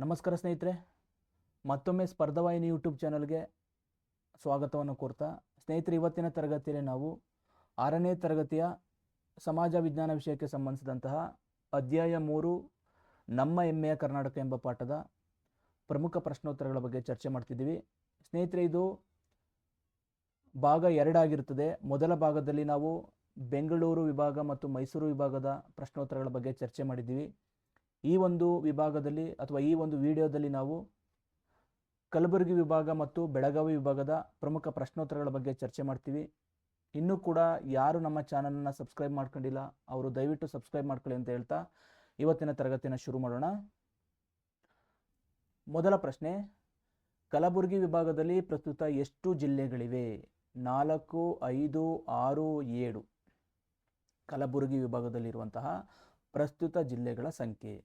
ನಮಸ್ಕಾರ ಸ್ನೇಹಿತರೆ, ಮತ್ತೊಮ್ಮೆ ಸ್ಪರ್ಧವಾಹಿನಿ ಯೂಟ್ಯೂಬ್ ಚಾನಲ್ಗೆ ಸ್ವಾಗತವನ್ನು ಕೋರ್ತಾ ಸ್ನೇಹಿತರೆ, ಇವತ್ತಿನ ತರಗತಿಯಲ್ಲಿ ನಾವು 6ನೇ ತರಗತಿಯ ಸಮಾಜ ವಿಜ್ಞಾನ ವಿಷಯಕ್ಕೆ ಸಂಬಂಧಿಸಿದಂತಹ ಅಧ್ಯಾಯ 3 ನಮ್ಮ ಹೆಮ್ಮೆಯ ಕರ್ನಾಟಕ ಎಂಬ ಪಾಠದ ಪ್ರಮುಖ ಪ್ರಶ್ನೋತ್ತರಗಳ ಬಗ್ಗೆ ಚರ್ಚೆ ಮಾಡ್ತಿದ್ದೀವಿ. ಸ್ನೇಹಿತರೆ, ಇದು ಭಾಗ 2 ಆಗಿರುತ್ತದೆ. ಮೊದಲ ಭಾಗದಲ್ಲಿ ನಾವು ಬೆಂಗಳೂರು ವಿಭಾಗ ಮತ್ತು ಮೈಸೂರು ವಿಭಾಗದ ಪ್ರಶ್ನೋತ್ತರಗಳ ಬಗ್ಗೆ ಚರ್ಚೆ ಮಾಡಿದ್ದೀವಿ. ಈ ಒಂದು ವಿಭಾಗದಲ್ಲಿ ಅಥವಾ ಈ ಒಂದು ವಿಡಿಯೋದಲ್ಲಿ ನಾವು ಕಲಬುರಗಿ ವಿಭಾಗ ಮತ್ತು ಬೆಳಗಾವಿ ವಿಭಾಗದ ಪ್ರಮುಖ ಪ್ರಶ್ನೋತ್ತರಗಳ ಬಗ್ಗೆ ಚರ್ಚೆ ಮಾಡ್ತೀವಿ. ಇನ್ನೂ ಕೂಡ ಯಾರು ನಮ್ಮ ಚಾನಲನ್ನು ಸಬ್ಸ್ಕ್ರೈಬ್ ಮಾಡ್ಕೊಂಡಿಲ್ಲ ಅವರು ದಯವಿಟ್ಟು ಸಬ್ಸ್ಕ್ರೈಬ್ ಮಾಡ್ಕೊಳ್ಳಿ ಅಂತ ಹೇಳ್ತಾ ಇವತ್ತಿನ ತರಗತಿನ ಶುರು ಮಾಡೋಣ. ಮೊದಲ ಪ್ರಶ್ನೆ, ಕಲಬುರಗಿ ವಿಭಾಗದಲ್ಲಿ ಪ್ರಸ್ತುತ ಎಷ್ಟು ಜಿಲ್ಲೆಗಳಿವೆ? 4, 5, 6, 7 ಕಲಬುರಗಿ ವಿಭಾಗದಲ್ಲಿರುವಂತಹ ಪ್ರಸ್ತುತ ಜಿಲ್ಲೆಗಳ ಸಂಖ್ಯೆ.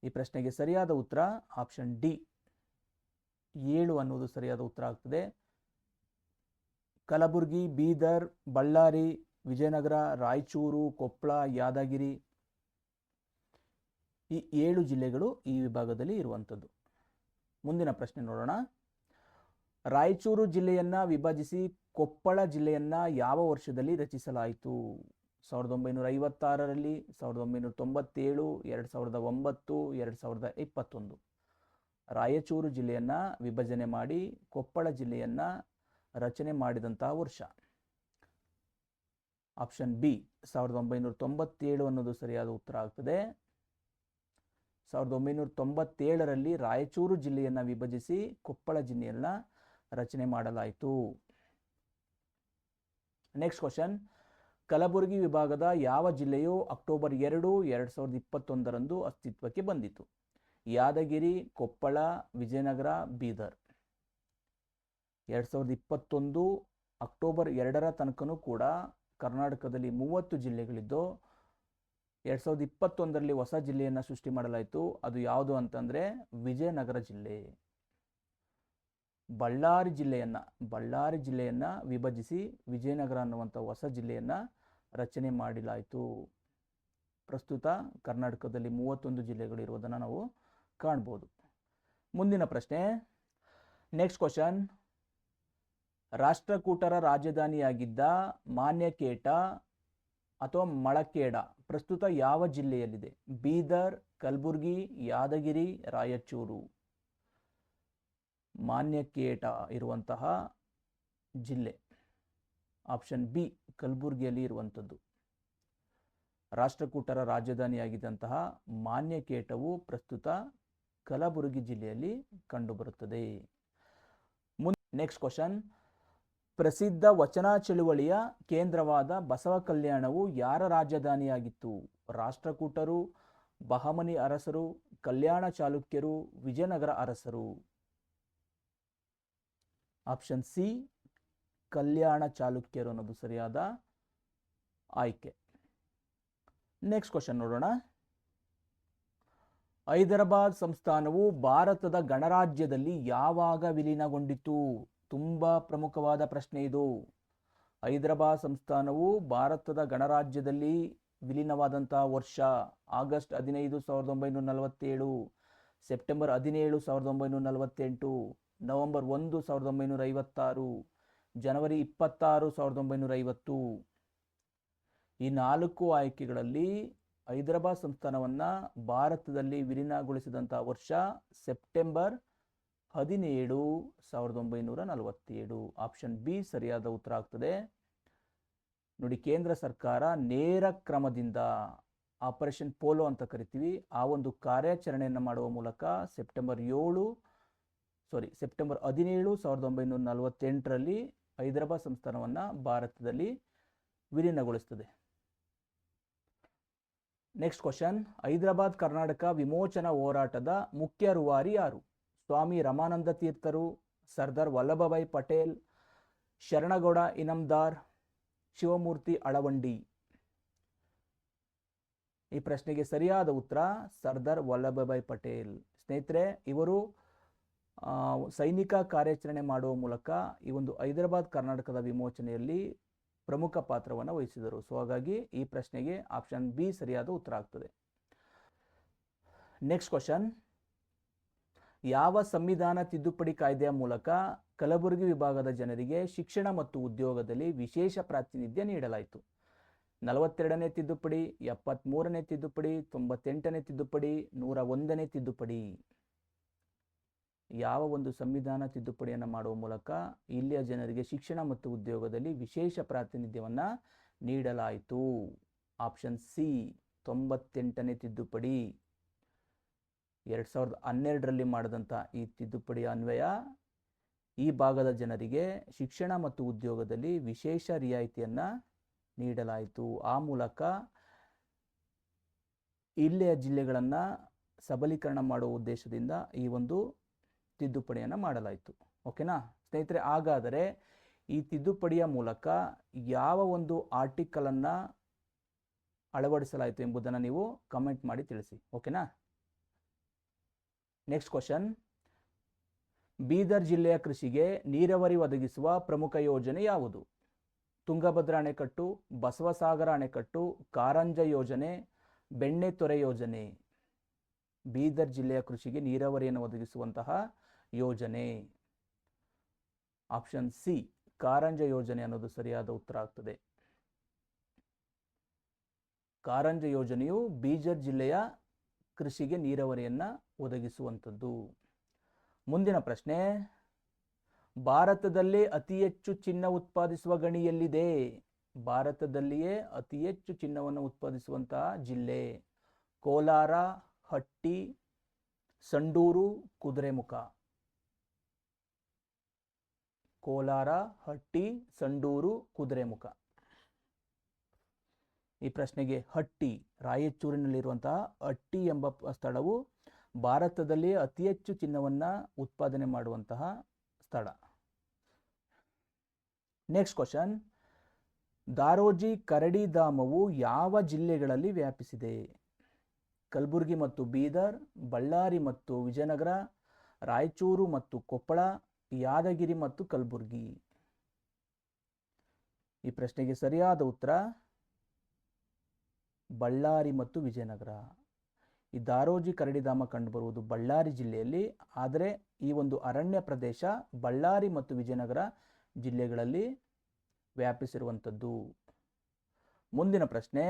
ಈ ಪ್ರಶ್ನೆಗೆ ಸರಿಯಾದ ಉತ್ತರ ಆಪ್ಷನ್ ಡಿ 7 ಅನ್ನೋದು ಸರಿಯಾದ ಉತ್ತರ ಆಗ್ತದೆ. ಕಲಬುರಗಿ, ಬೀದರ್, ಬಳ್ಳಾರಿ, ವಿಜಯನಗರ, ರಾಯಚೂರು, ಕೊಪ್ಪಳ, ಯಾದಗಿರಿ ಈ 7 ಜಿಲ್ಲೆಗಳು ಈ ವಿಭಾಗದಲ್ಲಿ ಇರುವಂಥದ್ದು. ಮುಂದಿನ ಪ್ರಶ್ನೆ ನೋಡೋಣ. ರಾಯಚೂರು ಜಿಲ್ಲೆಯನ್ನ ವಿಭಜಿಸಿ ಕೊಪ್ಪಳ ಜಿಲ್ಲೆಯನ್ನ ಯಾವ ವರ್ಷದಲ್ಲಿ ರಚಿಸಲಾಯಿತು? 1956ರಲ್ಲಿ, 1997, 2009, 2021. ರಾಯಚೂರು ಜಿಲ್ಲೆಯನ್ನ ವಿಭಜನೆ ಮಾಡಿ ಕೊಪ್ಪಳ ಜಿಲ್ಲೆಯನ್ನ ರಚನೆ ಮಾಡಿದಂತಹ ವರ್ಷ ಆಪ್ಷನ್ ಬಿ 1997 ಅನ್ನೋದು ಸರಿಯಾದ ಉತ್ತರ ಆಗ್ತದೆ. 1997ರಲ್ಲಿ ರಾಯಚೂರು ಜಿಲ್ಲೆಯನ್ನ ವಿಭಜಿಸಿ ಕೊಪ್ಪಳ ಜಿಲ್ಲೆಯನ್ನ ರಚನೆ ಮಾಡಲಾಯಿತು. ನೆಕ್ಸ್ಟ್ ಕ್ವಶನ್, ಕಲಬುರಗಿ ವಿಭಾಗದ ಯಾವ ಜಿಲ್ಲೆಯು ಅಕ್ಟೋಬರ್ 2, 2021ರಂದು ಅಸ್ತಿತ್ವಕ್ಕೆ ಬಂದಿತು? ಯಾದಗಿರಿ, ಕೊಪ್ಪಳ, ವಿಜಯನಗರ, ಬೀದರ್. 2021 ಅಕ್ಟೋಬರ್ 2ರ ತನಕನೂ ಕೂಡ ಕರ್ನಾಟಕದಲ್ಲಿ 30 ಜಿಲ್ಲೆಗಳಿದ್ದು 2021ರಲ್ಲಿ ಹೊಸ ಜಿಲ್ಲೆಯನ್ನು ಸೃಷ್ಟಿ ಮಾಡಲಾಯಿತು. ಅದು ಯಾವುದು ಅಂತಂದರೆ ವಿಜಯನಗರ ಜಿಲ್ಲೆ. ಬಳ್ಳಾರಿ ಜಿಲ್ಲೆಯನ್ನ ವಿಭಜಿಸಿ ವಿಜಯನಗರ ಅನ್ನುವಂಥ ಹೊಸ ಜಿಲ್ಲೆಯನ್ನ ರಚನೆ ಮಾಡಲಾಯಿತು. ಪ್ರಸ್ತುತ ಕರ್ನಾಟಕದಲ್ಲಿ 31 ಜಿಲ್ಲೆಗಳು ಇರುವುದನ್ನು ನಾವು ಕಾಣ್ಬೋದು. ಮುಂದಿನ ಪ್ರಶ್ನೆ, ನೆಕ್ಸ್ಟ್ ಕ್ವಶನ್, ರಾಷ್ಟ್ರಕೂಟರ ರಾಜಧಾನಿಯಾಗಿದ್ದ ಮಾನ್ಯಕೇಟ ಅಥವಾ ಮಳಕೇಡ ಪ್ರಸ್ತುತ ಯಾವ ಜಿಲ್ಲೆಯಲ್ಲಿದೆ? ಬೀದರ್, ಕಲಬುರಗಿ, ಯಾದಗಿರಿ, ರಾಯಚೂರು. ಮಾನ್ಯಕೇಟ ಇರುವಂತಹ ಜಿಲ್ಲೆ ಆಪ್ಷನ್ ಬಿ ಕಲಬುರಗಿಯಲ್ಲಿ ಇರುವಂಥದ್ದು. ರಾಷ್ಟ್ರಕೂಟರ ರಾಜಧಾನಿಯಾಗಿದ್ದಂತಹ ಮಾನ್ಯಕೇಟವು ಪ್ರಸ್ತುತ ಕಲಬುರಗಿ ಜಿಲ್ಲೆಯಲ್ಲಿ ಕಂಡುಬರುತ್ತದೆ. ನೆಕ್ಸ್ಟ್ ಕ್ವಶನ್, ಪ್ರಸಿದ್ಧ ವಚನ ಚಳುವಳಿಯ ಕೇಂದ್ರವಾದ ಬಸವ ಕಲ್ಯಾಣವು ಯಾರ ರಾಜಧಾನಿಯಾಗಿತ್ತು? ರಾಷ್ಟ್ರಕೂಟರು, ಬಹಮನಿ ಅರಸರು, ಕಲ್ಯಾಣ ಚಾಲುಕ್ಯರು, ವಿಜಯನಗರ ಅರಸರು. ಆಪ್ಷನ್ ಸಿ ಕಲ್ಯಾಣ ಚಾಲುಕ್ಯರು ಅನ್ನೋದು ಸರಿಯಾದ ಆಯ್ಕೆ. ನೆಕ್ಸ್ಟ್ ಕ್ವಶನ್ ನೋಡೋಣ. ಹೈದರಾಬಾದ್ ಸಂಸ್ಥಾನವು ಭಾರತದ ಗಣರಾಜ್ಯದಲ್ಲಿ ಯಾವಾಗ ವಿಲೀನಗೊಂಡಿತು? ತುಂಬಾ ಪ್ರಮುಖವಾದ ಪ್ರಶ್ನೆ ಇದು. ಹೈದರಾಬಾದ್ ಸಂಸ್ಥಾನವು ಭಾರತದ ಗಣರಾಜ್ಯದಲ್ಲಿ ವಿಲೀನವಾದಂತಹ ವರ್ಷ ಆಗಸ್ಟ್ 15, 1947, ಸೆಪ್ಟೆಂಬರ್ 17, 1948, ನವೆಂಬರ್ 1, 1956, ಜನವರಿ 26, 1950. ಈ 4 ಆಯ್ಕೆಗಳಲ್ಲಿ ಹೈದರಾಬಾದ್ ಸಂಸ್ಥಾನವನ್ನು ಭಾರತದಲ್ಲಿ ವಿಲೀನಗೊಳಿಸಿದಂತಹ ವರ್ಷ ಸೆಪ್ಟೆಂಬರ್ 17, 1947. ಆಪ್ಷನ್ ಬಿ ಸರಿಯಾದ ಉತ್ತರ ಆಗ್ತದೆ. ನೋಡಿ, ಕೇಂದ್ರ ಸರ್ಕಾರ ನೇರ ಕ್ರಮದಿಂದ ಆಪರೇಷನ್ ಪೋಲೋ ಅಂತ ಕರಿತೀವಿ, ಆ ಒಂದು ಕಾರ್ಯಾಚರಣೆಯನ್ನು ಮಾಡುವ ಮೂಲಕ ಸೆಪ್ಟೆಂಬರ್ 17, 1948ರಲ್ಲಿ ಹೈದರಾಬಾದ್ ಸಂಸ್ಥಾನವನ್ನು ಭಾರತದಲ್ಲಿ ವಿಲೀನಗೊಳಿಸುತ್ತದೆ. ನೆಕ್ಸ್ಟ್ ಕ್ವಶನ್, ಹೈದರಾಬಾದ್ ಕರ್ನಾಟಕ ವಿಮೋಚನಾ ಹೋರಾಟದ ಮುಖ್ಯ ರೂವಾರಿ ಯಾರು? ಸ್ವಾಮಿ ರಮಾನಂದ ತೀರ್ಥರು, ಸರ್ದಾರ್ ವಲ್ಲಭಭಾಯಿ ಪಟೇಲ್, ಶರಣಗೌಡ ಇನಾಮದಾರ್, ಶಿವಮೂರ್ತಿ ಅಳವಂಡಿ. ಈ ಪ್ರಶ್ನೆಗೆ ಸರಿಯಾದ ಉತ್ತರ ಸರ್ದಾರ್ ವಲ್ಲಭಭಾಯಿ ಪಟೇಲ್. ಸ್ನೇಹಿತರೆ, ಇವರು ಸೈನಿಕ ಕಾರ್ಯಾಚರಣೆ ಮಾಡುವ ಮೂಲಕ ಈ ಒಂದು ಹೈದರಾಬಾದ್ ಕರ್ನಾಟಕದ ವಿಮೋಚನೆಯಲ್ಲಿ ಪ್ರಮುಖ ಪಾತ್ರವನ್ನು ವಹಿಸಿದರು. ಸೊ ಹಾಗಾಗಿ ಈ ಪ್ರಶ್ನೆಗೆ ಆಪ್ಷನ್ ಬಿ ಸರಿಯಾದ ಉತ್ತರ ಆಗ್ತದೆ. ನೆಕ್ಸ್ಟ್ ಕ್ವಶನ್, ಯಾವ ಸಂವಿಧಾನ ತಿದ್ದುಪಡಿ ಕಾಯ್ದೆಯ ಮೂಲಕ ಕಲಬುರಗಿ ವಿಭಾಗದ ಜನರಿಗೆ ಶಿಕ್ಷಣ ಮತ್ತು ಉದ್ಯೋಗದಲ್ಲಿ ವಿಶೇಷ ಪ್ರಾತಿನಿಧ್ಯ ನೀಡಲಾಯಿತು? 42ನೇ ತಿದ್ದುಪಡಿ, 73ನೇ ತಿದ್ದುಪಡಿ, 98ನೇ ತಿದ್ದುಪಡಿ, 101ನೇ ತಿದ್ದುಪಡಿ. ಯಾವ ಒಂದು ಸಂವಿಧಾನ ತಿದ್ದುಪಡಿಯನ್ನು ಮಾಡುವ ಮೂಲಕ ಇಲ್ಲಿಯ ಜನರಿಗೆ ಶಿಕ್ಷಣ ಮತ್ತು ಉದ್ಯೋಗದಲ್ಲಿ ವಿಶೇಷ ಪ್ರಾತಿನಿಧ್ಯವನ್ನು ನೀಡಲಾಯಿತು? ಆಪ್ಷನ್ ಸಿ 98ನೇ ತಿದ್ದುಪಡಿ. 2012ರಲ್ಲಿ ಮಾಡಿದಂಥ ಈ ತಿದ್ದುಪಡಿಯ ಅನ್ವಯ ಈ ಭಾಗದ ಜನರಿಗೆ ಶಿಕ್ಷಣ ಮತ್ತು ಉದ್ಯೋಗದಲ್ಲಿ ವಿಶೇಷ ರಿಯಾಯಿತಿಯನ್ನು ನೀಡಲಾಯಿತು. ಆ ಮೂಲಕ ಇಲ್ಲಿಯ ಜಿಲ್ಲೆಗಳನ್ನು ಸಬಲೀಕರಣ ಮಾಡುವ ಉದ್ದೇಶದಿಂದ ಈ ಒಂದು ತಿದ್ದುಪಡಿಯನ್ನು ಮಾಡಲಾಯಿತು. ಓಕೆನಾ ಸ್ನೇಹಿತರೆ? ಹಾಗಾದರೆ ಈ ತಿದ್ದುಪಡಿಯ ಮೂಲಕ ಯಾವ ಒಂದು ಆರ್ಟಿಕಲನ್ನು ಅಳವಡಿಸಲಾಯಿತು ಎಂಬುದನ್ನು ನೀವು ಕಮೆಂಟ್ ಮಾಡಿ ತಿಳಿಸಿ. ಓಕೆನಾ? Next question. ಬೀದರ್ ಜಿಲ್ಲೆಯ ಕೃಷಿಗೆ ನೀರಾವರಿ ಒದಗಿಸುವ ಪ್ರಮುಖ ಯೋಜನೆ ಯಾವುದು? ತುಂಗಭದ್ರಾ ಅಣೆಕಟ್ಟು, ಬಸವಸಾಗರ ಅಣೆಕಟ್ಟು, ಕಾರಂಜ ಯೋಜನೆ, ಬೆಣ್ಣೆತೊರೆ ಯೋಜನೆ. ಬೀದರ್ ಜಿಲ್ಲೆಯ ಕೃಷಿಗೆ ನೀರಾವರಿಯನ್ನು ಒದಗಿಸುವಂತಹ ಯೋಜನೆ. ಆಪ್ಷನ್ ಸಿ ಕಾರಂಜ ಯೋಜನೆ ಅನ್ನೋದು ಸರಿಯಾದ ಉತ್ತರ ಆಗ್ತದೆ. ಕಾರಂಜ ಯೋಜನೆಯು ಬೀದರ್ ಜಿಲ್ಲೆಯ ಕೃಷಿಗೆ ನೀರಾವರಿಯನ್ನು ಒದಗಿಸುವಂಥದ್ದು. ಮುಂದಿನ ಪ್ರಶ್ನೆ. ಭಾರತದಲ್ಲಿ ಅತಿ ಹೆಚ್ಚು ಚಿನ್ನ ಉತ್ಪಾದಿಸುವ ಗಣಿ ಎಲ್ಲಿದೆ? ಭಾರತದಲ್ಲಿಯೇ ಅತಿ ಹೆಚ್ಚು ಚಿನ್ನವನ್ನು ಉತ್ಪಾದಿಸುವಂತಹ ಜಿಲ್ಲೆ ಕೋಲಾರ, ಹಟ್ಟಿ, ಸಂಡೂರು, ಕುದುರೆಮುಖ. ಕೋಲಾರ, ಹಟ್ಟಿ, ಸಂಡೂರು, ಕುದುರೆಮುಖ. ಈ ಪ್ರಶ್ನೆಗೆ ಹಟ್ಟಿ, ರಾಯಚೂರಿನಲ್ಲಿರುವಂತಹ ಹಟ್ಟಿ ಎಂಬ ಸ್ಥಳವು ಭಾರತದಲ್ಲಿ ಅತಿ ಹೆಚ್ಚು ಚಿನ್ನವನ್ನು ಉತ್ಪಾದನೆ ಮಾಡುವಂತಹ ಸ್ಥಳ. Next question. ದಾರೋಜಿ ಕರಡಿಧಾಮವು ಯಾವ ಜಿಲ್ಲೆಗಳಲ್ಲಿ ವ್ಯಾಪಿಸಿದೆ? ಕಲಬುರಗಿ ಮತ್ತು ಬೀದರ್, ಬಳ್ಳಾರಿ ಮತ್ತು ವಿಜಯನಗರ, ರಾಯಚೂರು ಮತ್ತು ಕೊಪ್ಪಳ, ಯಾದಗಿರಿ ಮತ್ತು ಕಲಬುರಗಿ. ಈ ಪ್ರಶ್ನೆಗೆ ಸರಿಯಾದ ಉತ್ತರ ಬಳ್ಳಾರಿ ಮತ್ತು ವಿಜಯನಗರ. ಈ ದಾರೋಜಿ ಕರಡಿಧಾಮ ಕಂಡುಬರುವುದು ಬಳ್ಳಾರಿ ಜಿಲ್ಲೆಯಲ್ಲಿ, ಆದರೆ ಈ ಒಂದು ಅರಣ್ಯ ಪ್ರದೇಶ ಬಳ್ಳಾರಿ ಮತ್ತು ವಿಜಯನಗರ ಜಿಲ್ಲೆಗಳಲ್ಲಿ ವ್ಯಾಪಿಸಿರುವಂಥದ್ದು. ಮುಂದಿನ ಪ್ರಶ್ನೆ.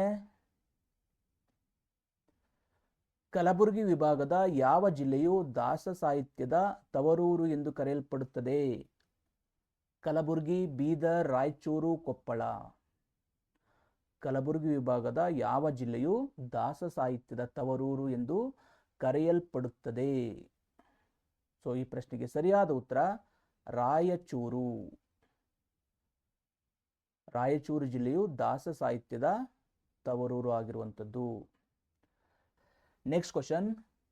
ಕಲಬುರಗಿ ವಿಭಾಗದ ಯಾವ ಜಿಲ್ಲೆಯು ದಾಸ ಸಾಹಿತ್ಯದ ತವರೂರು ಎಂದು ಕರೆಯಲ್ಪಡುತ್ತದೆ? ಕಲಬುರಗಿ, ಬೀದರ್, ರಾಯಚೂರು, ಕೊಪ್ಪಳ. ಕಲಬುರಗಿ ವಿಭಾಗದ ಯಾವ ಜಿಲ್ಲೆಯು ದಾಸ ಸಾಹಿತ್ಯದ ತವರೂರು ಎಂದು ಕರೆಯಲ್ಪಡುತ್ತದೆ? ಸೊ ಈ ಪ್ರಶ್ನೆಗೆ ಸರಿಯಾದ ಉತ್ತರ ರಾಯಚೂರು. ರಾಯಚೂರು ಜಿಲ್ಲೆಯು ದಾಸ ಸಾಹಿತ್ಯದ ತವರೂರು ಆಗಿರುವಂಥದ್ದು. Next question.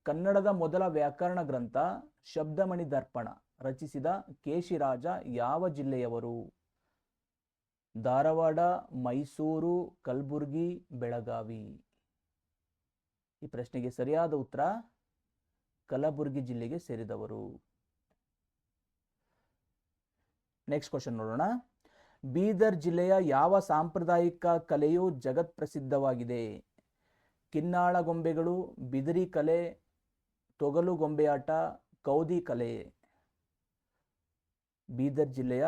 ಕನ್ನಡದ ಮೊದಲ ವ್ಯಾಕರಣ ಗ್ರಂಥ ಶಬ್ದಮಣಿ ದರ್ಪಣ ರಚಿಸಿದ ಕೇಶಿರಾಜ ಯಾವ ಜಿಲ್ಲೆಯವರು? ಧಾರವಾಡ, ಮೈಸೂರು, ಕಲಬುರಗಿ, ಬೆಳಗಾವಿ. ಈ ಪ್ರಶ್ನೆಗೆ ಸರಿಯಾದ ಉತ್ತರ ಕಲಬುರಗಿ ಜಿಲ್ಲೆಗೆ ಸೇರಿದವರು. ನೆಕ್ಸ್ಟ್ ಕ್ವಶನ್ ನೋಡೋಣ. ಬೀದರ್ ಜಿಲ್ಲೆಯ ಯಾವ ಸಾಂಪ್ರದಾಯಿಕ ಕಲೆಯು ಜಗತ್ ಪ್ರಸಿದ್ಧವಾಗಿದೆ? ಕಿನ್ನಾಳ ಗೊಂಬೆಗಳು, ಬಿದಿರಿ ಕಲೆ, ತೊಗಲು ಗೊಂಬೆಯಾಟ, ಕೌದಿ ಕಲೆ. ಬೀದರ್ ಜಿಲ್ಲೆಯ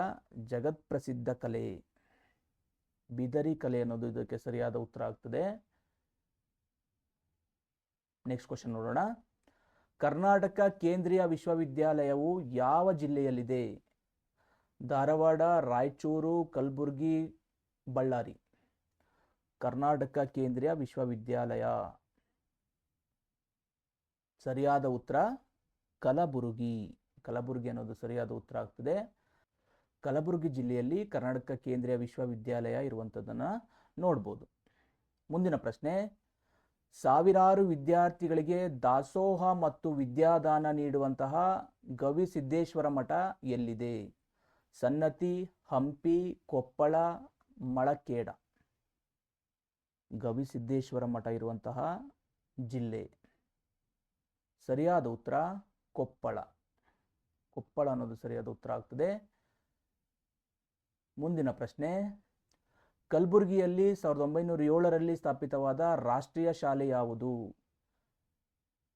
ಜಗತ್ ಪ್ರಸಿದ್ಧ ಕಲೆ ಬಿದರಿ ಕಲೆ ಅನ್ನೋದು ಇದಕ್ಕೆ ಸರಿಯಾದ ಉತ್ತರ ಆಗ್ತದೆ. ನೆಕ್ಸ್ಟ್ ಕ್ವಶನ್ ನೋಡೋಣ. ಕರ್ನಾಟಕ ಕೇಂದ್ರೀಯ ವಿಶ್ವವಿದ್ಯಾಲಯವು ಯಾವ ಜಿಲ್ಲೆಯಲ್ಲಿದೆ? ಧಾರವಾಡ, ರಾಯಚೂರು, ಕಲಬುರಗಿ, ಬಳ್ಳಾರಿ. ಕರ್ನಾಟಕ ಕೇಂದ್ರೀಯ ವಿಶ್ವವಿದ್ಯಾಲಯ. ಸರಿಯಾದ ಉತ್ತರ ಕಲಬುರಗಿ. ಕಲಬುರಗಿ ಅನ್ನೋದು ಸರಿಯಾದ ಉತ್ತರ ಆಗ್ತದೆ. ಕಲಬುರಗಿ ಜಿಲ್ಲೆಯಲ್ಲಿ ಕರ್ನಾಟಕ ಕೇಂದ್ರೀಯ ವಿಶ್ವವಿದ್ಯಾಲಯ ಇರುವಂಥದ್ದನ್ನು ನೋಡ್ಬೋದು. ಮುಂದಿನ ಪ್ರಶ್ನೆ. ಸಾವಿರಾರು ವಿದ್ಯಾರ್ಥಿಗಳಿಗೆ ದಾಸೋಹ ಮತ್ತು ವಿದ್ಯಾದಾನ ನೀಡುವಂತಹ ಗವಿಸಿದ್ದೇಶ್ವರ ಮಠ ಎಲ್ಲಿದೆ? ಸನ್ನತಿ, ಹಂಪಿ, ಕೊಪ್ಪಳ, ಮಳಖೇಡ. ಗವಿಸಿದ್ದೇಶ್ವರ ಮಠ ಇರುವಂತಹ ಜಿಲ್ಲೆ ಸರಿಯಾದ ಉತ್ತರ ಕೊಪ್ಪಳ. ಕೊಪ್ಪಳ ಅನ್ನೋದು ಸರಿಯಾದ ಉತ್ತರ ಆಗ್ತದೆ. ಮುಂದಿನ ಪ್ರಶ್ನೆ. ಕಲಬುರಗಿಯಲ್ಲಿ 1907ರಲ್ಲಿ ಸ್ಥಾಪಿತವಾದ ರಾಷ್ಟ್ರೀಯ ಶಾಲೆ ಯಾವುದು?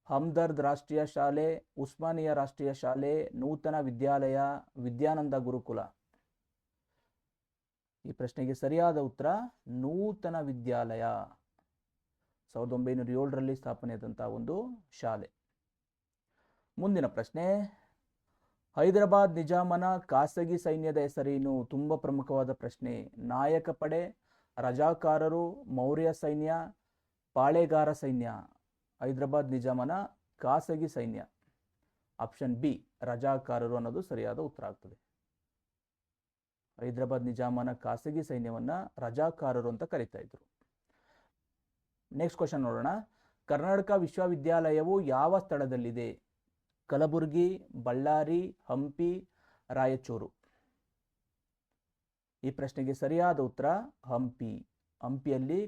ಹಮ್ದರ್ದ್ ರಾಷ್ಟ್ರೀಯ ಶಾಲೆ, ಉಸ್ಮಾನಿಯಾ ರಾಷ್ಟ್ರೀಯ ಶಾಲೆ, ನೂತನ ವಿದ್ಯಾಲಯ, ವಿದ್ಯಾನಂದ ಗುರುಕುಲ. ಈ ಪ್ರಶ್ನೆಗೆ ಸರಿಯಾದ ಉತ್ತರ ನೂತನ ವಿದ್ಯಾಲಯ. 1907ರಲ್ಲಿ ಸ್ಥಾಪನೆಯಾದಂತಹ ಒಂದು ಶಾಲೆ. ಮುಂದಿನ ಪ್ರಶ್ನೆ, ಹೈದರಾಬಾದ್ ನಿಜಾಮನ ಖಾಸಗಿ ಸೈನ್ಯದ ಹೆಸರೇನು? ತುಂಬ ಪ್ರಮುಖವಾದ ಪ್ರಶ್ನೆ. ನಾಯಕ ಪಡೆ, ರಜಾಕಾರರು, ಮೌರ್ಯ ಸೈನ್ಯ, ಪಾಳೆಗಾರ ಸೈನ್ಯ. ಹೈದರಾಬಾದ್ ನಿಜಾಮನ ಖಾಸಗಿ ಸೈನ್ಯ. ಆಪ್ಷನ್ ಬಿ ರಜಾಕಾರರು ಅನ್ನೋದು ಸರಿಯಾದ ಉತ್ತರ ಆಗ್ತದೆ. ಹೈದರಾಬಾದ್ ನಿಜಾಮನ ಖಾಸಗಿ ಸೈನ್ಯವನ್ನ ರಜಾಕಾರರು ಅಂತ ಕರೀತಾ ಇದ್ರು. ನೆಕ್ಸ್ಟ್ ಕ್ವಶನ್ ನೋಡೋಣ. ಕರ್ನಾಟಕ ವಿಶ್ವವಿದ್ಯಾಲಯವು ಯಾವ ಸ್ಥಳದಲ್ಲಿದೆ? ಕಲಬುರಗಿ, ಬಳ್ಳಾರಿ, ಹಂಪಿ, ರಾಯಚೂರು. ಈ ಪ್ರಶ್ನೆಗೆ ಸರಿಯಾದ ಉತ್ತರ ಹಂಪಿ. ಹಂಪಿಯಲ್ಲಿ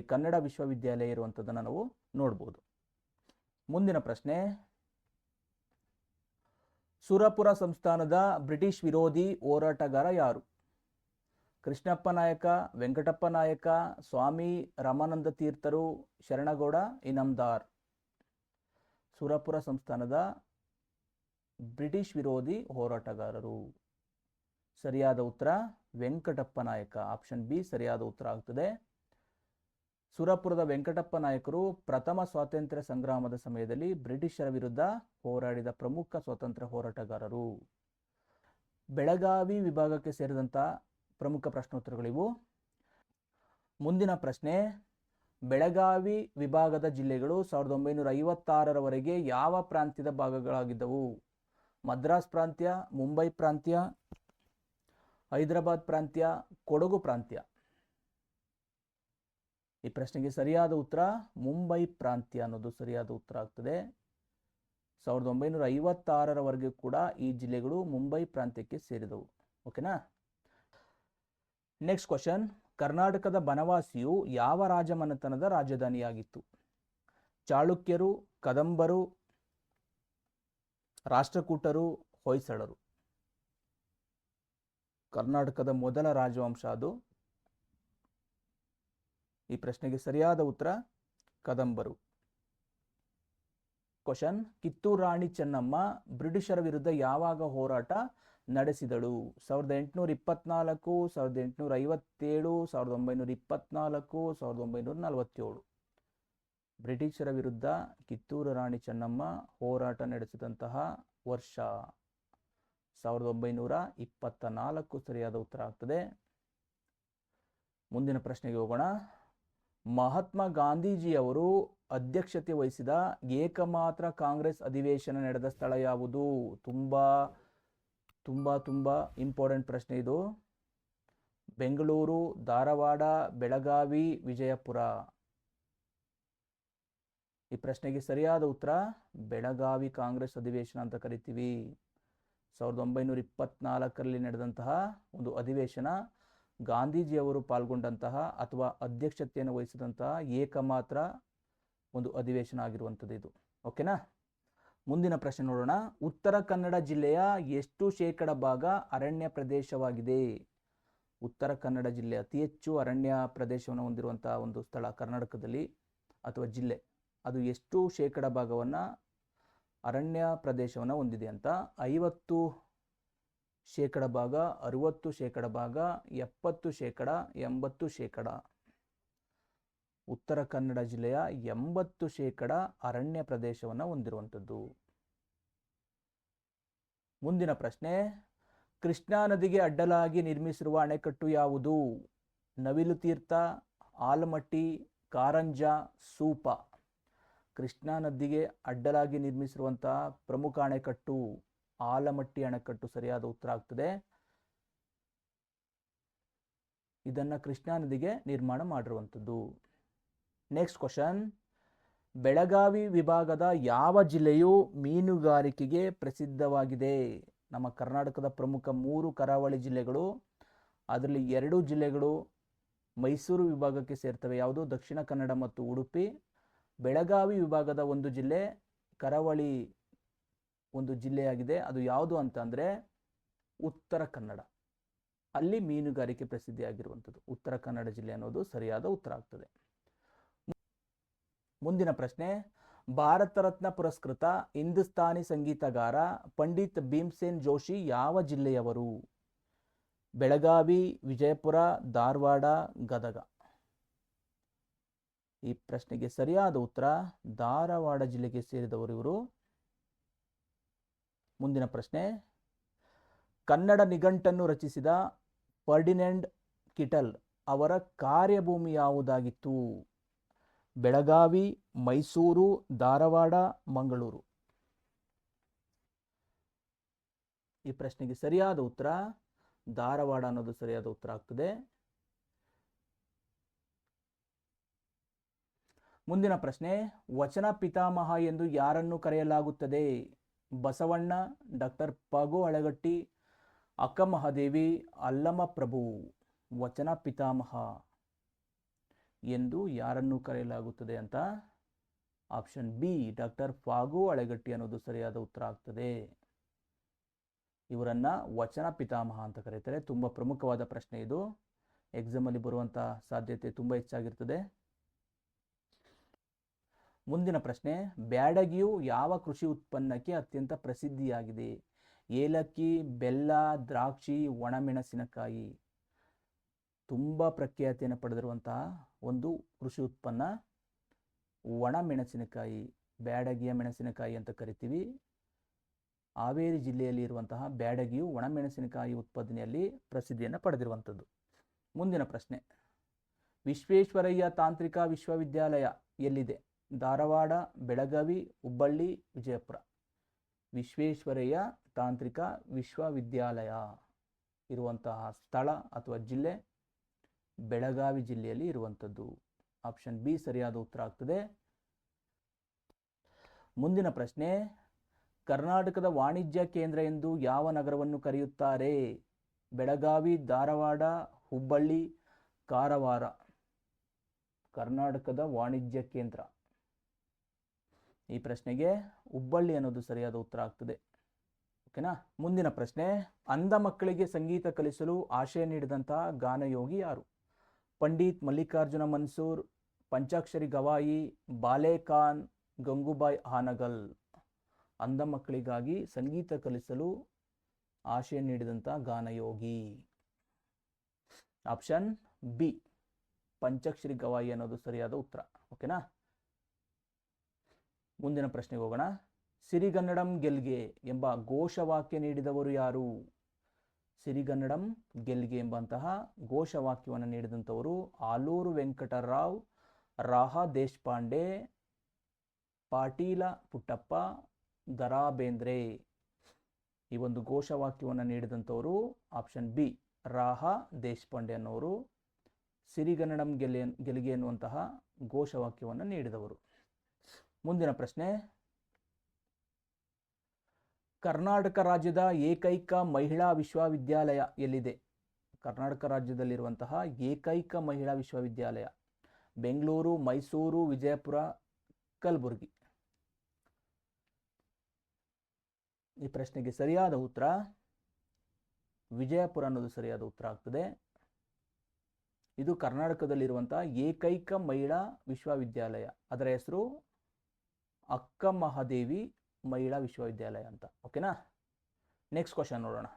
ಕನ್ನಡ ವಿಶ್ವವಿದ್ಯಾಲಯ ಇರುವಂಥದ್ದನ್ನು ನಾವು ನೋಡ್ಬೋದು. ಮುಂದಿನ ಪ್ರಶ್ನೆ, ಸುರಪುರ ಸಂಸ್ಥಾನದ ಬ್ರಿಟಿಷ್ ವಿರೋಧಿ ಹೋರಾಟಗಾರ ಯಾರು? ಕೃಷ್ಣಪ್ಪ ನಾಯಕ, ವೆಂಕಟಪ್ಪ ನಾಯಕ, ಸ್ವಾಮಿ ರಾಮಾನಂದ ತೀರ್ಥರು, ಶರಣಗೌಡ ಇನಾಮದಾರ್. ಸುರಪುರ ಸಂಸ್ಥಾನದ ಬ್ರಿಟಿಷ್ ವಿರೋಧಿ ಹೋರಾಟಗಾರರು. ಸರಿಯಾದ ಉತ್ತರ ವೆಂಕಟಪ್ಪ ನಾಯಕ. ಆಪ್ಷನ್ ಬಿ ಸರಿಯಾದ ಉತ್ತರ ಆಗ್ತದೆ. ಸುರಪುರದ ವೆಂಕಟಪ್ಪ ನಾಯಕರು ಪ್ರಥಮ ಸ್ವಾತಂತ್ರ್ಯ ಸಂಗ್ರಾಮದ ಸಮಯದಲ್ಲಿ ಬ್ರಿಟಿಷರ ವಿರುದ್ಧ ಹೋರಾಡಿದ ಪ್ರಮುಖ ಸ್ವಾತಂತ್ರ್ಯ ಹೋರಾಟಗಾರರು. ಬೆಳಗಾವಿ ವಿಭಾಗಕ್ಕೆ ಸೇರಿದಂಥ ಪ್ರಮುಖ ಪ್ರಶ್ನೋತ್ತರಗಳಿವು. ಮುಂದಿನ ಪ್ರಶ್ನೆ, ಬೆಳಗಾವಿ ವಿಭಾಗದ ಜಿಲ್ಲೆಗಳು 1956ರವರೆಗೆ ಯಾವ ಪ್ರಾಂತ್ಯದ ಭಾಗಗಳಾಗಿದ್ದವು? ಮದ್ರಾಸ್ ಪ್ರಾಂತ್ಯ, ಮುಂಬೈ ಪ್ರಾಂತ್ಯ, ಹೈದರಾಬಾದ್ ಪ್ರಾಂತ್ಯ, ಕೊಡಗು ಪ್ರಾಂತ್ಯ. ಈ ಪ್ರಶ್ನೆಗೆ ಸರಿಯಾದ ಉತ್ತರ ಮುಂಬೈ ಪ್ರಾಂತ್ಯ ಅನ್ನೋದು ಸರಿಯಾದ ಉತ್ತರ ಆಗ್ತದೆ. 1956ರವರೆಗೆ ಕೂಡ ಈ ಜಿಲ್ಲೆಗಳು ಮುಂಬೈ ಪ್ರಾಂತ್ಯಕ್ಕೆ ಸೇರಿದವು. ಓಕೆನಾ? ನೆಕ್ಸ್ಟ್ ಕ್ವಶನ್, ಕರ್ನಾಟಕದ ಬನವಾಸಿಯು ಯಾವ ರಾಜಮನೆತನದ ರಾಜಧಾನಿಯಾಗಿತ್ತು? ಚಾಳುಕ್ಯರು, ಕದಂಬರು, ರಾಷ್ಟ್ರಕೂಟರು, ಹೊಯ್ಸಳರು. ಕರ್ನಾಟಕದ ಮೊದಲ ರಾಜವಂಶ ಅದು. ಈ ಪ್ರಶ್ನೆಗೆ ಸರಿಯಾದ ಉತ್ತರ ಕದಂಬರು. ಕ್ವಶನ್, ಕಿತ್ತೂರು ರಾಣಿ ಚೆನ್ನಮ್ಮ ಬ್ರಿಟಿಷರ ವಿರುದ್ಧ ಯಾವಾಗ ಹೋರಾಟ ನಡೆಸಿದಳು? 1824, 1857, 1924, 1947. ಬ್ರಿಟಿಷರ ವಿರುದ್ಧ ಕಿತ್ತೂರು ರಾಣಿ ಚೆನ್ನಮ್ಮ ಹೋರಾಟ ನಡೆಸಿದಂತಹ ವರ್ಷ 1924 ಸರಿಯಾದ ಉತ್ತರ ಆಗ್ತದೆ. ಮುಂದಿನ ಪ್ರಶ್ನೆಗೆ ಹೋಗೋಣ. ಮಹಾತ್ಮ ಗಾಂಧೀಜಿಯವರು ಅಧ್ಯಕ್ಷತೆ ವಹಿಸಿದ ಏಕಮಾತ್ರ ಕಾಂಗ್ರೆಸ್ ಅಧಿವೇಶನ ನಡೆದ ಸ್ಥಳ ಯಾವುದು? ತುಂಬಾ ಇಂಪಾರ್ಟೆಂಟ್ ಪ್ರಶ್ನೆ ಇದು. ಬೆಂಗಳೂರು, ಧಾರವಾಡ, ಬೆಳಗಾವಿ, ವಿಜಯಪುರ. ಈ ಪ್ರಶ್ನೆಗೆ ಸರಿಯಾದ ಉತ್ತರ ಬೆಳಗಾವಿ ಕಾಂಗ್ರೆಸ್ ಅಧಿವೇಶನ ಅಂತ ಕರಿತೀವಿ. 1924ರಲ್ಲಿ ನಡೆದಂತಹ ಒಂದು ಅಧಿವೇಶನ, ಗಾಂಧೀಜಿಯವರು ಪಾಲ್ಗೊಂಡಂತಹ ಅಥವಾ ಅಧ್ಯಕ್ಷತೆಯನ್ನು ವಹಿಸಿದಂತಹ ಏಕಮಾತ್ರ ಒಂದು ಅಧಿವೇಶನ ಆಗಿರುವಂಥದ್ದು ಇದು. ಓಕೆನಾ? ಮುಂದಿನ ಪ್ರಶ್ನೆ ನೋಡೋಣ. ಉತ್ತರ ಕನ್ನಡ ಜಿಲ್ಲೆಯ ಎಷ್ಟು ಶೇಕಡ ಭಾಗ ಅರಣ್ಯ ಪ್ರದೇಶವಾಗಿದೆ? ಉತ್ತರ ಕನ್ನಡ ಜಿಲ್ಲೆ ಅತಿ ಹೆಚ್ಚು ಅರಣ್ಯ ಪ್ರದೇಶವನ್ನು ಹೊಂದಿರುವಂತಹ ಒಂದು ಸ್ಥಳ ಕರ್ನಾಟಕದಲ್ಲಿ ಅಥವಾ ಜಿಲ್ಲೆ, ಅದು ಎಷ್ಟು ಶೇಕಡ ಭಾಗವನ್ನು ಅರಣ್ಯ ಪ್ರದೇಶವನ್ನು ಹೊಂದಿದೆ ಅಂತ? 50% ಭಾಗ, 60% ಭಾಗ, 70%, 80%. ಉತ್ತರ ಕನ್ನಡ ಜಿಲ್ಲೆಯ 80% ಅರಣ್ಯ ಪ್ರದೇಶವನ್ನು ಹೊಂದಿರುವಂಥದ್ದು. ಮುಂದಿನ ಪ್ರಶ್ನೆ, ಕೃಷ್ಣಾ ನದಿಗೆ ಅಡ್ಡಲಾಗಿ ನಿರ್ಮಿಸಿರುವ ಅಣೆಕಟ್ಟು ಯಾವುದು? ನವಿಲು ತೀರ್ಥ, ಆಲಮಟ್ಟಿ, ಕಾರಂಜ, ಸೂಪ. ಕೃಷ್ಣಾ ನದಿಗೆ ಅಡ್ಡಲಾಗಿ ನಿರ್ಮಿಸಿರುವಂತಹ ಪ್ರಮುಖ ಅಣೆಕಟ್ಟು ಆಲಮಟ್ಟಿ ಅಣೆಕಟ್ಟು ಸರಿಯಾದ ಉತ್ತರ ಆಗ್ತದೆ. ಇದನ್ನ ಕೃಷ್ಣಾ ನದಿಗೆ ನಿರ್ಮಾಣ ಮಾಡಿರುವಂಥದ್ದು. ನೆಕ್ಸ್ಟ್ ಕ್ವಶನ್, ಬೆಳಗಾವಿ ವಿಭಾಗದ ಯಾವ ಜಿಲ್ಲೆಯು ಮೀನುಗಾರಿಕೆಗೆ ಪ್ರಸಿದ್ಧವಾಗಿದೆ? ನಮ್ಮ ಕರ್ನಾಟಕದ ಪ್ರಮುಖ 3 ಕರಾವಳಿ ಜಿಲ್ಲೆಗಳು, ಅದರಲ್ಲಿ 2 ಜಿಲ್ಲೆಗಳು ಮೈಸೂರು ವಿಭಾಗಕ್ಕೆ ಸೇರ್ತವೆ. ಯಾವುದು? ದಕ್ಷಿಣ ಕನ್ನಡ ಮತ್ತು ಉಡುಪಿ. ಬೆಳಗಾವಿ ವಿಭಾಗದ ಒಂದು ಜಿಲ್ಲೆ ಕರಾವಳಿ ಒಂದು ಜಿಲ್ಲೆಯಾಗಿದೆ. ಅದು ಯಾವುದು ಅಂತಂದರೆ ಉತ್ತರ ಕನ್ನಡ. ಅಲ್ಲಿ ಮೀನುಗಾರಿಕೆ ಪ್ರಸಿದ್ಧಿಯಾಗಿರುವಂಥದ್ದು ಉತ್ತರ ಕನ್ನಡ ಜಿಲ್ಲೆ ಅನ್ನೋದು ಸರಿಯಾದ ಉತ್ತರ ಆಗ್ತದೆ. ಮುಂದಿನ ಪ್ರಶ್ನೆ, ಭಾರತ ರತ್ನ ಪುರಸ್ಕೃತ ಹಿಂದೂಸ್ತಾನಿ ಸಂಗೀತಗಾರ ಪಂಡಿತ್ ಭೀಮ್ಸೇನ್ ಜೋಶಿ ಯಾವ ಜಿಲ್ಲೆಯವರು? ಬೆಳಗಾವಿ, ವಿಜಯಪುರ, ಧಾರವಾಡ, ಗದಗ. ಈ ಪ್ರಶ್ನೆಗೆ ಸರಿಯಾದ ಉತ್ತರ ಧಾರವಾಡ ಜಿಲ್ಲೆಗೆ ಸೇರಿದವರು ಇವರು. ಮುಂದಿನ ಪ್ರಶ್ನೆ, ಕನ್ನಡ ನಿಘಂಟನ್ನು ರಚಿಸಿದ ಫರ್ಡಿನೆಂಡ್ ಕಿಟಲ್ ಅವರ ಕಾರ್ಯಭೂಮಿ ಯಾವುದಾಗಿತ್ತು? ಬೆಳಗಾವಿ, ಮೈಸೂರು, ಧಾರವಾಡ, ಮಂಗಳೂರು. ಈ ಪ್ರಶ್ನೆಗೆ ಸರಿಯಾದ ಉತ್ತರ ಧಾರವಾಡ ಅನ್ನೋದು ಸರಿಯಾದ ಉತ್ತರ ಆಗ್ತದೆ. ಮುಂದಿನ ಪ್ರಶ್ನೆ, ವಚನ ಪಿತಾಮಹ ಎಂದು ಯಾರನ್ನು ಕರೆಯಲಾಗುತ್ತದೆ? ಬಸವಣ್ಣ, ಡಾಕ್ಟರ್ ಪಗು ಅಳಗಟ್ಟಿ, ಅಕ್ಕ ಮಹಾದೇವಿ, ಅಲ್ಲಮ ಪ್ರಭು. ವಚನ ಪಿತಾಮಹ ಎಂದು ಯಾರನ್ನು ಕರೆಯಲಾಗುತ್ತದೆ ಅಂತ ಆಪ್ಷನ್ ಬಿ ಡಾಕ್ಟರ್ ಫಾಗು ಅಳೆಗಟ್ಟಿ ಅನ್ನೋದು ಸರಿಯಾದ ಉತ್ತರ ಆಗ್ತದೆ. ಇವರನ್ನ ವಚನ ಪಿತಾಮಹ ಅಂತ ಕರೀತಾರೆ. ತುಂಬ ಪ್ರಮುಖವಾದ ಪ್ರಶ್ನೆ ಇದು. ಎಕ್ಸಾಮಲ್ಲಿ ಬರುವಂಥ ಸಾಧ್ಯತೆ ತುಂಬ ಹೆಚ್ಚಾಗಿರ್ತದೆ. ಮುಂದಿನ ಪ್ರಶ್ನೆ, ಬ್ಯಾಡಗಿಯು ಯಾವ ಕೃಷಿ ಉತ್ಪನ್ನಕ್ಕೆ ಅತ್ಯಂತ ಪ್ರಸಿದ್ಧಿಯಾಗಿದೆ? ಏಲಕ್ಕಿ, ಬೆಲ್ಲ, ದ್ರಾಕ್ಷಿ, ಒಣಮೆಣಸಿನಕಾಯಿ. ತುಂಬ ಪ್ರಖ್ಯಾತಿಯನ್ನು ಪಡೆದಿರುವಂತಹ ಒಂದು ಕೃಷಿ ಉತ್ಪನ್ನ ಒಣಮೆಣಸಿನಕಾಯಿ, ಬ್ಯಾಡಗಿಯ ಮೆಣಸಿನಕಾಯಿ ಅಂತ ಕರಿತೀವಿ. ಹಾವೇರಿ ಜಿಲ್ಲೆಯಲ್ಲಿ ಇರುವಂತಹ ಬ್ಯಾಡಗಿಯು ಒಣಮೆಣಸಿನಕಾಯಿ ಉತ್ಪಾದನೆಯಲ್ಲಿ ಪ್ರಸಿದ್ಧಿಯನ್ನು ಪಡೆದಿರುವಂಥದ್ದು. ಮುಂದಿನ ಪ್ರಶ್ನೆ, ವಿಶ್ವೇಶ್ವರಯ್ಯ ತಾಂತ್ರಿಕ ವಿಶ್ವವಿದ್ಯಾಲಯ ಎಲ್ಲಿದೆ? ಧಾರವಾಡ, ಬೆಳಗಾವಿ, ಹುಬ್ಬಳ್ಳಿ, ವಿಜಯಪುರ. ವಿಶ್ವೇಶ್ವರಯ್ಯ ತಾಂತ್ರಿಕ ವಿಶ್ವವಿದ್ಯಾಲಯ ಇರುವಂತಹ ಸ್ಥಳ ಅಥವಾ ಜಿಲ್ಲೆ ಬೆಳಗಾವಿ ಜಿಲ್ಲೆಯಲ್ಲಿ ಇರುವಂಥದ್ದು. ಆಪ್ಷನ್ ಬಿ ಸರಿಯಾದ ಉತ್ತರ ಆಗ್ತದೆ. ಮುಂದಿನ ಪ್ರಶ್ನೆ, ಕರ್ನಾಟಕದ ವಾಣಿಜ್ಯ ಕೇಂದ್ರ ಎಂದು ಯಾವ ನಗರವನ್ನು ಕರೆಯುತ್ತಾರೆ? ಬೆಳಗಾವಿ, ಧಾರವಾಡ, ಹುಬ್ಬಳ್ಳಿ, ಕಾರವಾರ. ಕರ್ನಾಟಕದ ವಾಣಿಜ್ಯ ಕೇಂದ್ರ. ಈ ಪ್ರಶ್ನೆಗೆ ಹುಬ್ಬಳ್ಳಿ ಅನ್ನೋದು ಸರಿಯಾದ ಉತ್ತರ ಆಗ್ತದೆ. ಓಕೆನಾ? ಮುಂದಿನ ಪ್ರಶ್ನೆ, ಅಂಧ ಮಕ್ಕಳಿಗೆ ಸಂಗೀತ ಕಲಿಸಲು ಆಶಯ ನೀಡಿದಂತಹ ಗಾನಯೋಗಿ ಯಾರು? ಪಂಡಿತ್ ಮಲ್ಲಿಕಾರ್ಜುನ ಮನ್ಸೂರ್, ಪಂಚಾಕ್ಷರಿ ಗವಾಯಿ, ಬಾಲೆ ಖಾನ್, ಗಂಗೂಬಾಯಿ ಹಾನಗಲ್. ಅಂಧ ಮಕ್ಕಳಿಗಾಗಿ ಸಂಗೀತ ಕಲಿಸಲು ಆಶಯ ನೀಡಿದಂಥ ಗಾನಯೋಗಿ ಆಪ್ಷನ್ ಬಿ ಪಂಚಾಕ್ಷರಿ ಗವಾಯಿ ಅನ್ನೋದು ಸರಿಯಾದ ಉತ್ತರ. ಓಕೆನಾ? ಮುಂದಿನ ಪ್ರಶ್ನೆಗೆ ಹೋಗೋಣ. ಸಿರಿಗನ್ನಡಂ ಗೆಲ್ಗೆ ಎಂಬ ಘೋಷವಾಕ್ಯ ನೀಡಿದವರು ಯಾರು? ಸಿರಿಗನ್ನಡಂ ಗೆಲ್ಗೆ ಎಂಬಂತಹ ಘೋಷವಾಕ್ಯವನ್ನು ನೀಡಿದಂಥವರು ಆಲೂರು ವೆಂಕಟರಾವ್, ರಾಹ ದೇಶಪಾಂಡೆ, ಪಾಟೀಲ ಪುಟ್ಟಪ್ಪ, ದರಾ ಬೇಂದ್ರೆ. ಈ ಒಂದು ಘೋಷವಾಕ್ಯವನ್ನು ನೀಡಿದಂಥವರು ಆಪ್ಷನ್ ಬಿ ರಾಹ ದೇಶಪಾಂಡೆ ಅನ್ನೋರು ಸಿರಿಗನ್ನಡಂ ಗೆಲ್ಗೆ ಎನ್ನುವಂತಹ ಘೋಷವಾಕ್ಯವನ್ನು ನೀಡಿದವರು. ಮುಂದಿನ ಪ್ರಶ್ನೆ, ಕರ್ನಾಟಕ ರಾಜ್ಯದ ಏಕೈಕ ಮಹಿಳಾ ವಿಶ್ವವಿದ್ಯಾಲಯ ಎಲ್ಲಿದೆ? ಕರ್ನಾಟಕ ರಾಜ್ಯದಲ್ಲಿರುವಂತಹ ಏಕೈಕ ಮಹಿಳಾ ವಿಶ್ವವಿದ್ಯಾಲಯ ಬೆಂಗಳೂರು, ಮೈಸೂರು, ವಿಜಯಪುರ, ಕಲಬುರಗಿ. ಈ ಪ್ರಶ್ನೆಗೆ ಸರಿಯಾದ ಉತ್ತರ ವಿಜಯಪುರ ಅನ್ನೋದು ಸರಿಯಾದ ಉತ್ತರ ಆಗ್ತದೆ. ಇದು ಕರ್ನಾಟಕದಲ್ಲಿರುವಂತಹ ಏಕೈಕ ಮಹಿಳಾ ವಿಶ್ವವಿದ್ಯಾಲಯ. ಅದರ ಹೆಸರು ಅಕ್ಕ ಮಹಾದೇವಿ ಮಹಿಳಾ ವಿಶ್ವವಿದ್ಯಾಲಯ ಅಂತ. ಓಕೆನಾ? ನೆಕ್ಸ್ಟ್ ಕ್ವಶನ್ ನೋಡೋಣ.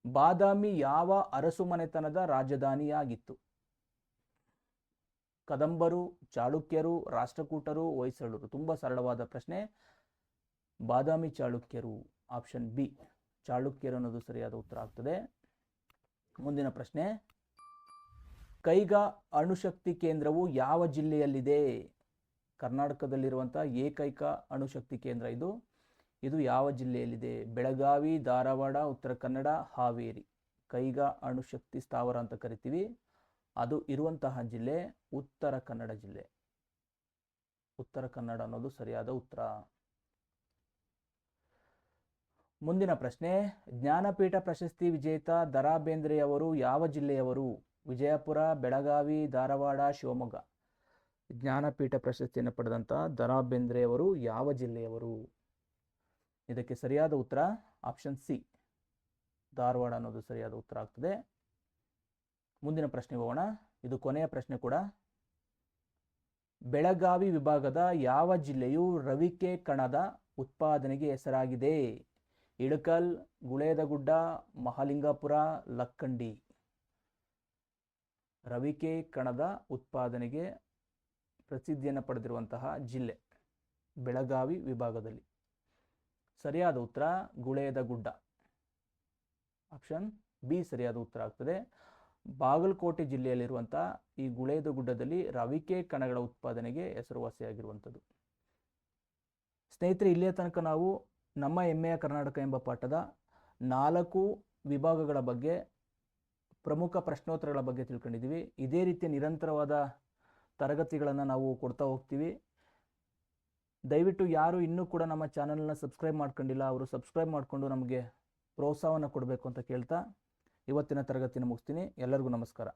ಬಾದಾಮಿ ಯಾವ ಅರಸು ಮನೆತನದ ರಾಜಧಾನಿಯಾಗಿತ್ತು? ಕದಂಬರು, ಚಾಳುಕ್ಯರು, ರಾಷ್ಟ್ರಕೂಟರು, ಹೊಯ್ಸಳರು. ತುಂಬ ಸರಳವಾದ ಪ್ರಶ್ನೆ. ಬಾದಾಮಿ ಚಾಳುಕ್ಯರು. ಆಪ್ಷನ್ ಬಿ ಚಾಳುಕ್ಯರು ಅನ್ನೋದು ಸರಿಯಾದ ಉತ್ತರ ಆಗ್ತದೆ. ಮುಂದಿನ ಪ್ರಶ್ನೆ, ಕೈಗಾ ಅಣುಶಕ್ತಿ ಕೇಂದ್ರವು ಯಾವ ಜಿಲ್ಲೆಯಲ್ಲಿದೆ? ಕರ್ನಾಟಕದಲ್ಲಿರುವಂತಹ ಏಕೈಕ ಅಣುಶಕ್ತಿ ಕೇಂದ್ರ ಇದು ಯಾವ ಜಿಲ್ಲೆಯಲ್ಲಿದೆ? ಬೆಳಗಾವಿ, ಧಾರವಾಡ, ಉತ್ತರ ಕನ್ನಡ, ಹಾವೇರಿ. ಕೈಗಾ ಅಣುಶಕ್ತಿ ಸ್ಥಾವರ ಅಂತ ಕರಿತೀವಿ. ಅದು ಇರುವಂತಹ ಜಿಲ್ಲೆ ಉತ್ತರ ಕನ್ನಡ ಜಿಲ್ಲೆ. ಉತ್ತರ ಕನ್ನಡ ಅನ್ನೋದು ಸರಿಯಾದ ಉತ್ತರ. ಮುಂದಿನ ಪ್ರಶ್ನೆ, ಜ್ಞಾನಪೀಠ ಪ್ರಶಸ್ತಿ ವಿಜೇತ ದರಾ ಬೇಂದ್ರೆಯವರು ಯಾವ ಜಿಲ್ಲೆಯವರು? ವಿಜಯಪುರ, ಬೆಳಗಾವಿ, ಧಾರವಾಡ, ಶಿವಮೊಗ್ಗ. ಜ್ಞಾನಪೀಠ ಪ್ರಶಸ್ತಿಯನ್ನು ಪಡೆದಂಥ ದರಾ ಬೇಂದ್ರೆಯವರು ಯಾವ ಜಿಲ್ಲೆಯವರು? ಇದಕ್ಕೆ ಸರಿಯಾದ ಉತ್ತರ ಆಪ್ಷನ್ ಸಿ ಧಾರವಾಡ ಅನ್ನೋದು ಸರಿಯಾದ ಉತ್ತರ ಆಗ್ತದೆ. ಮುಂದಿನ ಪ್ರಶ್ನೆಗೆ ಹೋಗೋಣ. ಇದು ಕೊನೆಯ ಪ್ರಶ್ನೆ ಕೂಡ. ಬೆಳಗಾವಿ ವಿಭಾಗದ ಯಾವ ಜಿಲ್ಲೆಯು ರವಿಕೆ ಕಣದ ಉತ್ಪಾದನೆಗೆ ಹೆಸರಾಗಿದೆ? ಇಳಕಲ್, ಗುಳೇದಗುಡ್ಡ, ಮಹಾಲಿಂಗಪುರ, ಲಕ್ಕಂಡಿ. ರವಿಕೆ ಕಣದ ಉತ್ಪಾದನೆಗೆ ಪ್ರಸಿದ್ಧಿಯನ್ನು ಪಡೆದಿರುವಂತಹ ಜಿಲ್ಲೆ ಬೆಳಗಾವಿ ವಿಭಾಗದಲ್ಲಿ. ಸರಿಯಾದ ಉತ್ತರ ಗುಳೇದಗುಡ್ಡ. ಆಪ್ಷನ್ ಬಿ ಸರಿಯಾದ ಉತ್ತರ ಆಗ್ತದೆ. ಬಾಗಲಕೋಟೆ ಜಿಲ್ಲೆಯಲ್ಲಿರುವಂಥ ಈ ಗುಳೇದಗುಡ್ಡದಲ್ಲಿ ರವಿಕೆ ಕಣಗಳ ಉತ್ಪಾದನೆಗೆ ಹೆಸರುವಾಸಿಯಾಗಿರುವಂಥದ್ದು. ಸ್ನೇಹಿತರೆ, ಇಲ್ಲಿಯ ತನಕ ನಾವು ನಮ್ಮ ಹೆಮ್ಮೆಯ ಕರ್ನಾಟಕ ಎಂಬ ಪಾಠದ 4 ವಿಭಾಗಗಳ ಬಗ್ಗೆ, ಪ್ರಮುಖ ಪ್ರಶ್ನೋತ್ತರಗಳ ಬಗ್ಗೆ ತಿಳ್ಕೊಂಡಿದ್ದೀವಿ. ಇದೇ ರೀತಿಯ ನಿರಂತರವಾದ ತರಗತಿಗಳನ್ನು ನಾವು ಕೊಡ್ತಾ ಹೋಗ್ತೀವಿ. ದಯವಿಟ್ಟು ಯಾರು ಇನ್ನೂ ಕೂಡ ನಮ್ಮ ಚಾನಲ್ನ ಸಬ್ಸ್ಕ್ರೈಬ್ ಮಾಡ್ಕೊಂಡಿಲ್ಲ, ಅವರು ಸಬ್ಸ್ಕ್ರೈಬ್ ಮಾಡಿಕೊಂಡು ನಮಗೆ ಪ್ರೋತ್ಸಾಹವನ್ನು ಕೊಡಬೇಕು ಅಂತ ಕೇಳ್ತಾ ಇವತ್ತಿನ ತರಗತಿನ ಮುಗಿಸ್ತೀನಿ. ಎಲ್ಲರಿಗೂ ನಮಸ್ಕಾರ.